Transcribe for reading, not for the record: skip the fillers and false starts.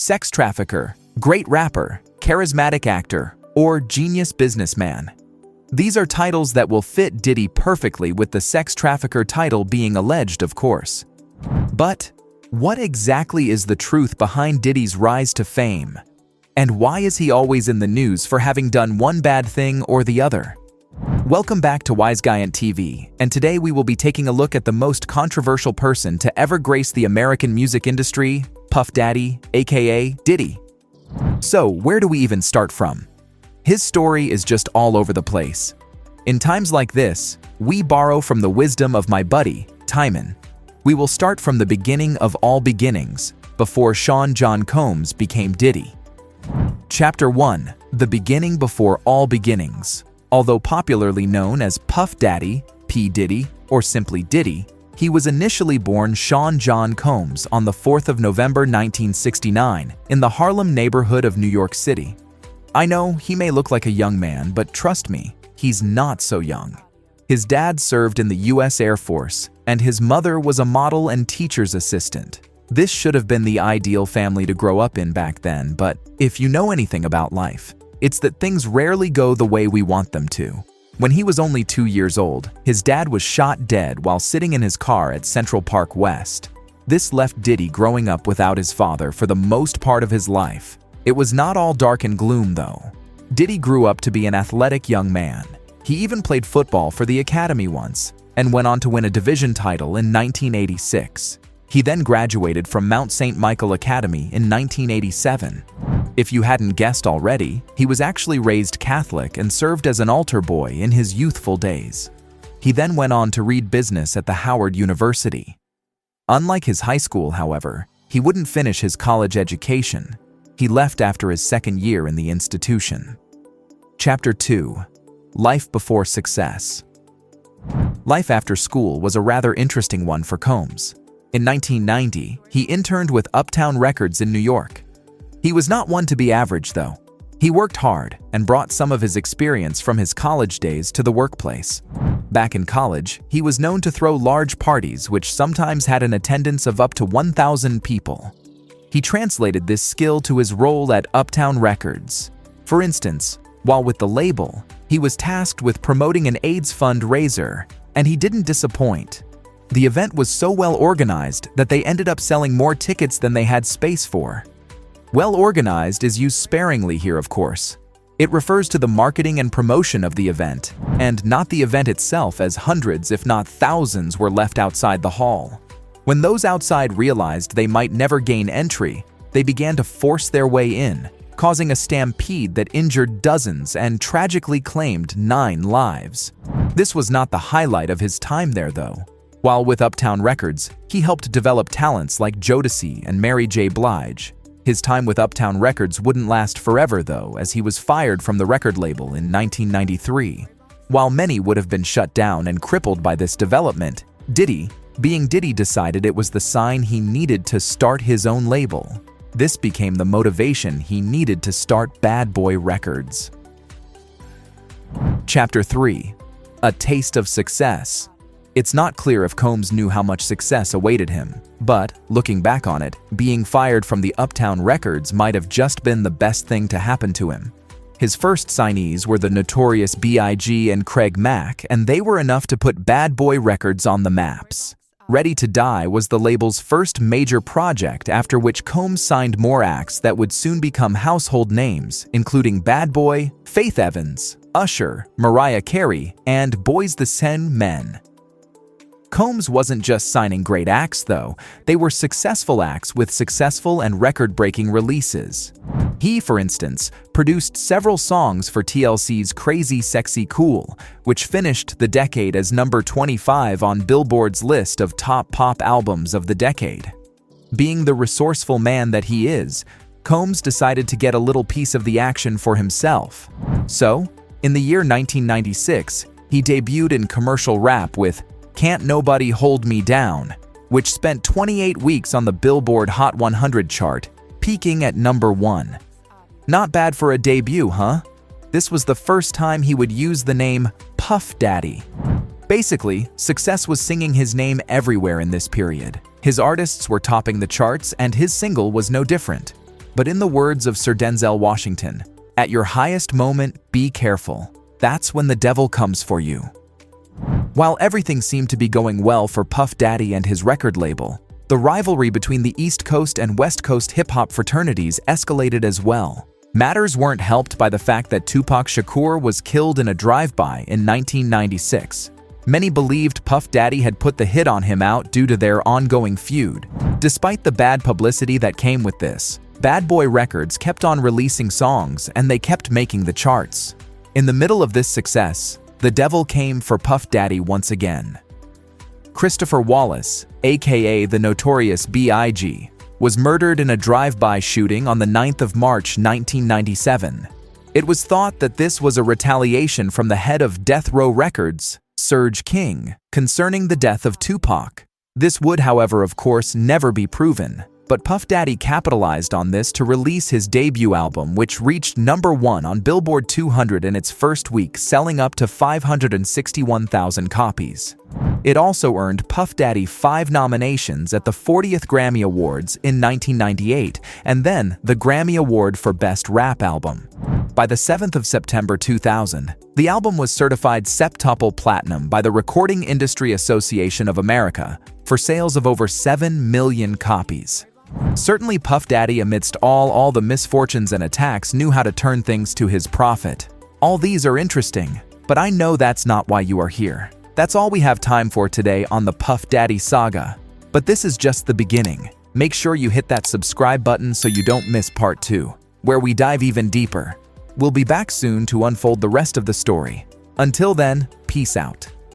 sex trafficker, great rapper, charismatic actor, or genius businessman. These are titles that will fit Diddy perfectly, with the sex trafficker title being alleged, of course. But what exactly is the truth behind Diddy's rise to fame? And why is he always in the news for having done one bad thing or the other? Welcome back to Wise Guy TV, and today we will be taking a look at the most controversial person to ever grace the American music industry, Puff Daddy, aka Diddy. So, where do we even start from? His story is just all over the place. In times like this, we borrow from the wisdom of my buddy, Timon. We will start from the beginning of all beginnings, before Sean John Combs became Diddy. Chapter 1. The beginning before all beginnings. Although popularly known as Puff Daddy, P. Diddy, or simply Diddy, he was initially born Sean John Combs on the 4th of November 1969 in the Harlem neighborhood of New York City. I know he may look like a young man, but trust me, he's not so young. His dad served in the U.S. Air Force, and his mother was a model and teacher's assistant. This should have been the ideal family to grow up in back then, but if you know anything about life, it's that things rarely go the way we want them to. When he was only 2 years old, his dad was shot dead while sitting in his car at Central Park West. This left Diddy growing up without his father for the most part of his life. It was not all dark and gloom, though. Diddy grew up to be an athletic young man. He even played football for the academy once, and went on to win a division title in 1986. He then graduated from Mount St. Michael Academy in 1987. If you hadn't guessed already, he was actually raised Catholic and served as an altar boy in his youthful days. He then went on to read business at the Howard University. Unlike his high school, however, he wouldn't finish his college education. He left after his second year in the institution. Chapter 2. Life before success. Life after school was a rather interesting one for Combs. In 1990, he interned with Uptown Records in New York. He was not one to be average, though. He worked hard and brought some of his experience from his college days to the workplace. Back in college, he was known to throw large parties which sometimes had an attendance of up to 1,000 people. He translated this skill to his role at Uptown Records. For instance, while with the label, he was tasked with promoting an AIDS fundraiser, and he didn't disappoint. The event was so well organized that they ended up selling more tickets than they had space for. Well organized is used sparingly here, of course. It refers to the marketing and promotion of the event, and not the event itself, as hundreds if not thousands were left outside the hall. When those outside realized they might never gain entry, they began to force their way in, causing a stampede that injured dozens and tragically claimed 9 lives. This was not the highlight of his time there, though. While with Uptown Records, he helped develop talents like Jodeci and Mary J. Blige. His time with Uptown Records wouldn't last forever, though, as he was fired from the record label in 1993. While many would have been shut down and crippled by this development, Diddy, being Diddy, decided it was the sign he needed to start his own label. This became the motivation he needed to start Bad Boy Records. Chapter 3. A Taste of Success. It's not clear if Combs knew how much success awaited him, but, looking back on it, being fired from the Uptown Records might have just been the best thing to happen to him. His first signees were the Notorious B.I.G. and Craig Mack, and they were enough to put Bad Boy Records on the maps. Ready to Die was the label's first major project, after which Combs signed more acts that would soon become household names, including Bad Boy, Faith Evans, Usher, Mariah Carey, and Boys the Sen Men. Combs wasn't just signing great acts, though. They were successful acts with successful and record-breaking releases. He, for instance, produced several songs for TLC's Crazy Sexy Cool, which finished the decade as number 25 on Billboard's list of top pop albums of the decade. Being the resourceful man that he is, Combs decided to get a little piece of the action for himself. So, in the year 1996, he debuted in commercial rap with Can't Nobody Hold Me Down, which spent 28 weeks on the Billboard Hot 100 chart, peaking at number 1. Not bad for a debut, huh? This was the first time he would use the name Puff Daddy. Basically, success was singing his name everywhere in this period. His artists were topping the charts, and his single was no different. But in the words of Sir Denzel Washington, at your highest moment, be careful. That's when the devil comes for you. While everything seemed to be going well for Puff Daddy and his record label, the rivalry between the East Coast and West Coast hip-hop fraternities escalated as well. Matters weren't helped by the fact that Tupac Shakur was killed in a drive-by in 1996. Many believed Puff Daddy had put the hit on him out due to their ongoing feud. Despite the bad publicity that came with this, Bad Boy Records kept on releasing songs and they kept making the charts. In the middle of this success, the devil came for Puff Daddy once again. Christopher Wallace, aka the Notorious B.I.G., was murdered in a drive-by shooting on the 9th of March 1997. It was thought that this was a retaliation from the head of Death Row Records, Serge King, concerning the death of Tupac. This would, however, of course, never be proven. But Puff Daddy capitalized on this to release his debut album, which reached #1 on Billboard 200 in its first week, selling up to 561,000 copies. It also earned Puff Daddy 5 nominations at the 40th Grammy Awards in 1998, and then the Grammy Award for Best Rap Album. By the 7th of September 2000, the album was certified septuple platinum by the Recording Industry Association of America for sales of over 7 million copies. Certainly Puff Daddy, amidst all the misfortunes and attacks, knew how to turn things to his profit. All these are interesting, but I know that's not why you are here. That's all we have time for today on the Puff Daddy saga. But this is just the beginning. Make sure you hit that subscribe button so you don't miss part 2, where we dive even deeper. We'll be back soon to unfold the rest of the story. Until then, peace out.